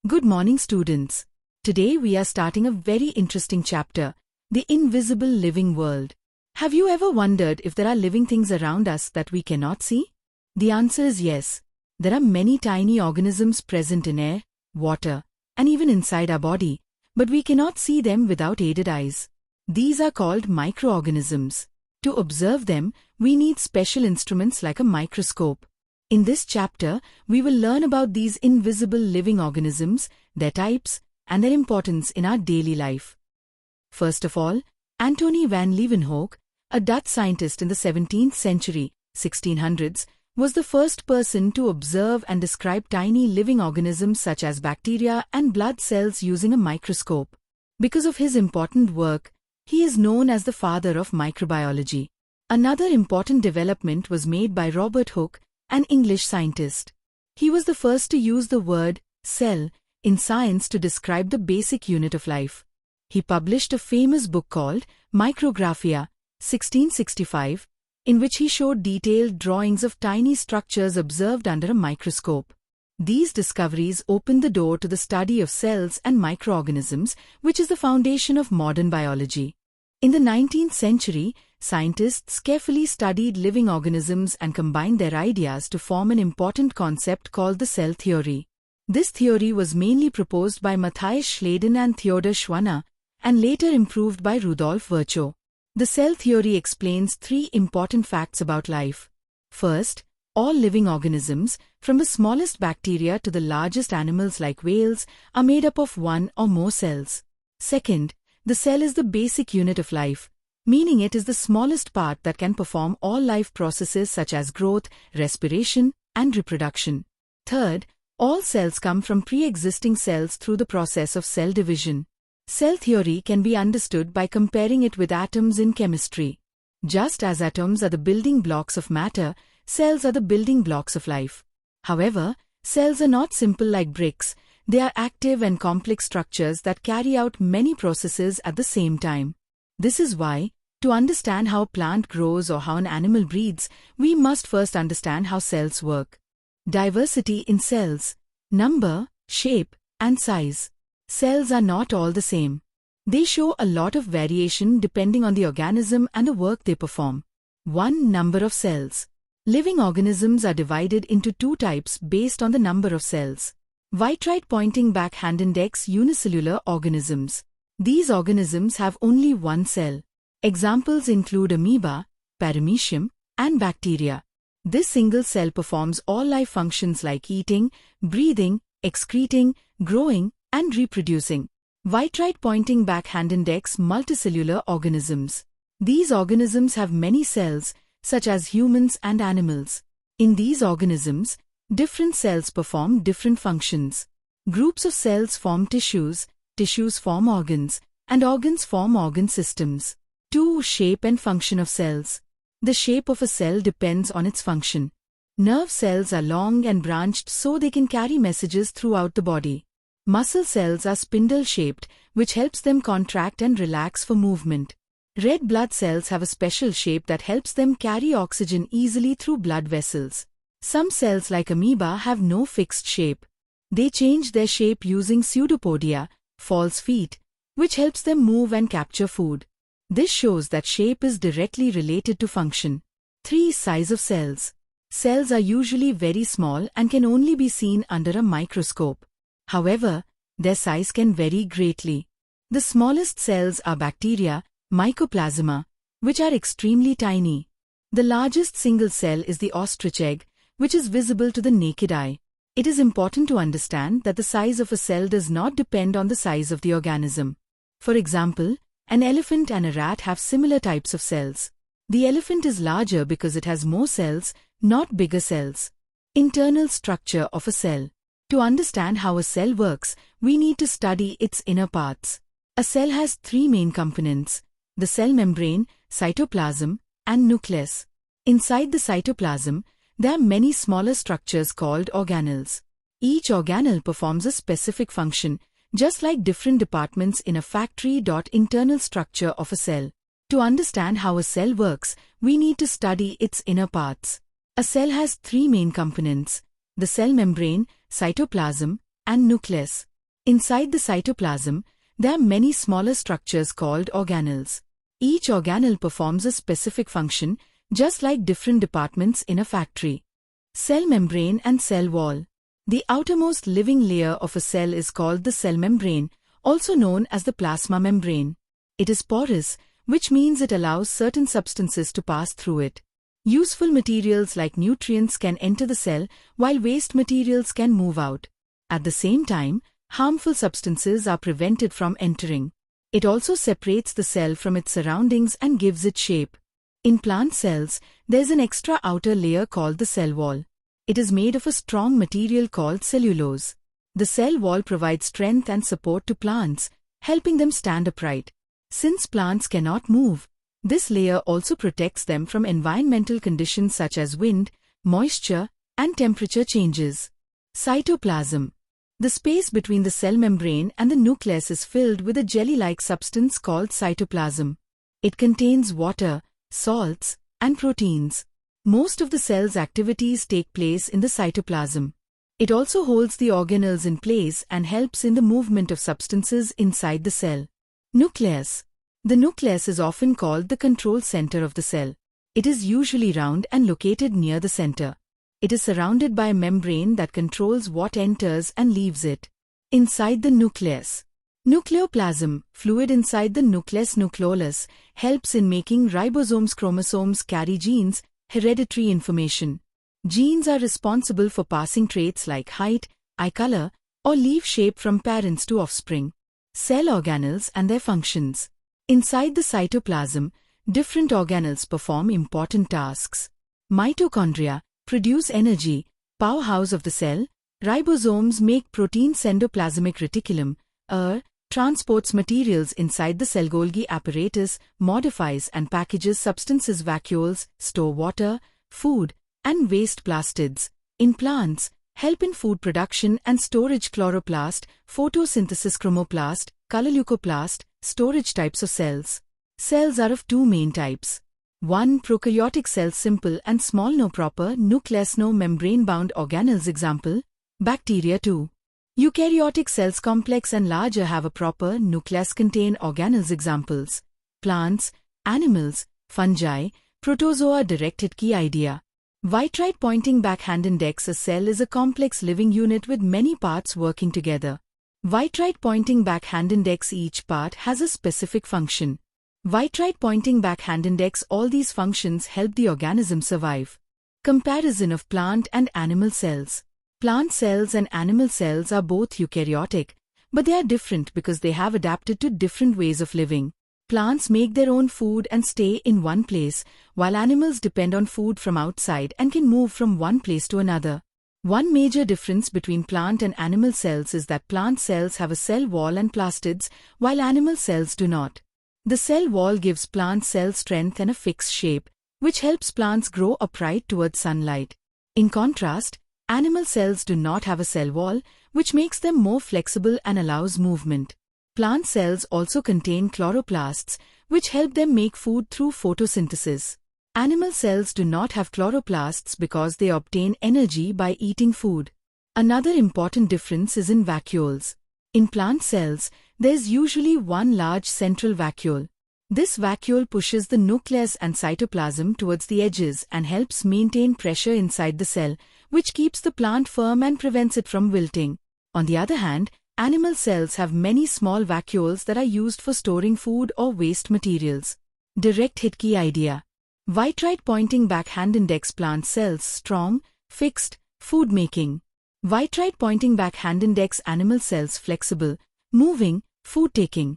Good morning, students. Today we are starting a very interesting chapter, the invisible living world. Have you ever wondered if there are living things around us that we cannot see? The answer is yes. There are many tiny organisms present in air, water, and even inside our body, but we cannot see them without aided eyes. These are called microorganisms. To observe them, we need special instruments like a microscope. In this chapter, we will learn about these invisible living organisms, their types, and their importance in our daily life. First of all, Antony van Leeuwenhoek, a Dutch scientist in the 17th century, 1600s, was the first person to observe and describe tiny living organisms such as bacteria and blood cells using a microscope. Because of his important work, he is known as the father of microbiology. Another important development was made by Robert Hooke, an English scientist. He was the first to use the word cell in science to describe the basic unit of life. He published a famous book called Micrographia, 1665, in which he showed detailed drawings of tiny structures observed under a microscope. These discoveries opened the door to the study of cells and microorganisms, which is the foundation of modern biology. In the 19th century, scientists carefully studied living organisms and combined their ideas to form an important concept called the cell theory. This theory was mainly proposed by Matthias Schleiden and Theodor Schwanner, and later improved by Rudolf Virchow. The cell theory explains three important facts about life. First, all living organisms, from the smallest bacteria to the largest animals like whales, are made up of one or more cells. Second, the cell is the basic unit of life, meaning it is the smallest part that can perform all life processes such as growth, respiration, and reproduction. Third, all cells come from pre-existing cells through the process of cell division. Cell theory can be understood by comparing it with atoms in chemistry. Just as atoms are the building blocks of matter, cells are the building blocks of life. However, cells are not simple like bricks. They are active and complex structures that carry out many processes at the same time. This is why, to understand how a plant grows or how an animal breathes, we must first understand how cells work. Diversity in cells, number, shape, and size. Cells are not all the same. They show a lot of variation depending on the organism and the work they perform. 1. Number of cells. Living organisms are divided into two types based on the number of cells. Vitrite pointing back hand index unicellular organisms. These organisms have only one cell. Examples include amoeba, paramecium, and bacteria. This single cell performs all life functions like eating, breathing, excreting, growing, and reproducing. Vitrite pointing back hand index multicellular organisms. These organisms have many cells, such as humans and animals. In these organisms, different cells perform different functions. Groups of cells form tissues, tissues form organs, and organs form organ systems. 2. Shape and function of cells. The shape of a cell depends on its function. Nerve cells are long and branched so they can carry messages throughout the body. Muscle cells are spindle-shaped, which helps them contract and relax for movement. Red blood cells have a special shape that helps them carry oxygen easily through blood vessels. Some cells like amoeba have no fixed shape. They change their shape using pseudopodia, false feet, which helps them move and capture food. This shows that shape is directly related to function. 3. Size of cells. Cells are usually very small and can only be seen under a microscope. However, their size can vary greatly. The smallest cells are bacteria, mycoplasma, which are extremely tiny. The largest single cell is the ostrich egg, which is visible to the naked eye. It is important to understand that the size of a cell does not depend on the size of the organism. For example, an elephant and a rat have similar types of cells. The elephant is larger because it has more cells, not bigger cells. Internal structure of a cell. To understand how a cell works, we need to study its inner parts. A cell has three main components: the cell membrane, cytoplasm, and nucleus. Inside the cytoplasm, there are many smaller structures called organelles. Each organelle performs a specific function, just like different departments in a factory. Internal structure of a cell. To understand how a cell works, we need to study its inner parts. A cell has three main components: the cell membrane, cytoplasm, and nucleus. Inside the cytoplasm, there are many smaller structures called organelles. Each organelle performs a specific function, just like different departments in a factory. Cell membrane and cell wall. The outermost living layer of a cell is called the cell membrane, also known as the plasma membrane. It is porous, which means it allows certain substances to pass through it. Useful materials like nutrients can enter the cell, while waste materials can move out. At the same time, harmful substances are prevented from entering. It also separates the cell from its surroundings and gives it shape. In plant cells, there is an extra outer layer called the cell wall. It is made of a strong material called cellulose. The cell wall provides strength and support to plants, helping them stand upright. Since plants cannot move, this layer also protects them from environmental conditions such as wind, moisture, and temperature changes. Cytoplasm. The space between the cell membrane and the nucleus is filled with a jelly-like substance called cytoplasm. It contains water, salts, and proteins. Most of the cell's activities take place in the cytoplasm. It also holds the organelles in place and helps in the movement of substances inside the cell. Nucleus. The nucleus is often called the control center of the cell. It is usually round and located near the center. It is surrounded by a membrane that controls what enters and leaves it. Inside the nucleus. Nucleoplasm, fluid inside the nucleus nucleolus, helps in making ribosomes. Chromosomes carry genes, hereditary information. Genes are responsible for passing traits like height, eye color, or leaf shape from parents to offspring. Cell organelles and their functions. Inside the cytoplasm, different organelles perform important tasks. Mitochondria produce energy, powerhouse of the cell. Ribosomes make proteins. Endoplasmic reticulum, transports materials inside the cell. Golgi apparatus modifies and packages substances. Vacuoles store water, food, and waste. Plastids, in plants, help in food production and storage. Chloroplast, photosynthesis. Chromoplast, color-leucoplast, storage. Types of cells. Cells are of two main types. 1. Prokaryotic cells, simple and small. No proper nucleus, no membrane-bound organelles. Example, bacteria. 2. Eukaryotic cells, complex and larger, have a proper nucleus, contain organelles. Examples, plants, animals, fungi, protozoa. Directed key idea. Vitrite pointing back. Hand index. A cell is a complex living unit with many parts working together. Vitrite pointing back. Hand index. Each part has a specific function. Vitrite pointing back. Hand index. All these functions help the organism survive. Comparison of plant and animal cells. Plant cells and animal cells are both eukaryotic, but they are different because they have adapted to different ways of living. Plants make their own food and stay in one place, while animals depend on food from outside and can move from one place to another. One major difference between plant and animal cells is that plant cells have a cell wall and plastids, while animal cells do not. The cell wall gives plant cells strength and a fixed shape, which helps plants grow upright towards sunlight. In contrast, animal cells do not have a cell wall, which makes them more flexible and allows movement. Plant cells also contain chloroplasts, which help them make food through photosynthesis. Animal cells do not have chloroplasts because they obtain energy by eating food. Another important difference is in vacuoles. In plant cells, there is usually one large central vacuole. This vacuole pushes the nucleus and cytoplasm towards the edges and helps maintain pressure inside the cell, which keeps the plant firm and prevents it from wilting. On the other hand, animal cells have many small vacuoles that are used for storing food or waste materials. Direct hit key idea. Vitrite pointing back. Hand index. Plant cells, strong, fixed, food making. Vitrite pointing back. Hand index. Animal cells, flexible, moving, food taking.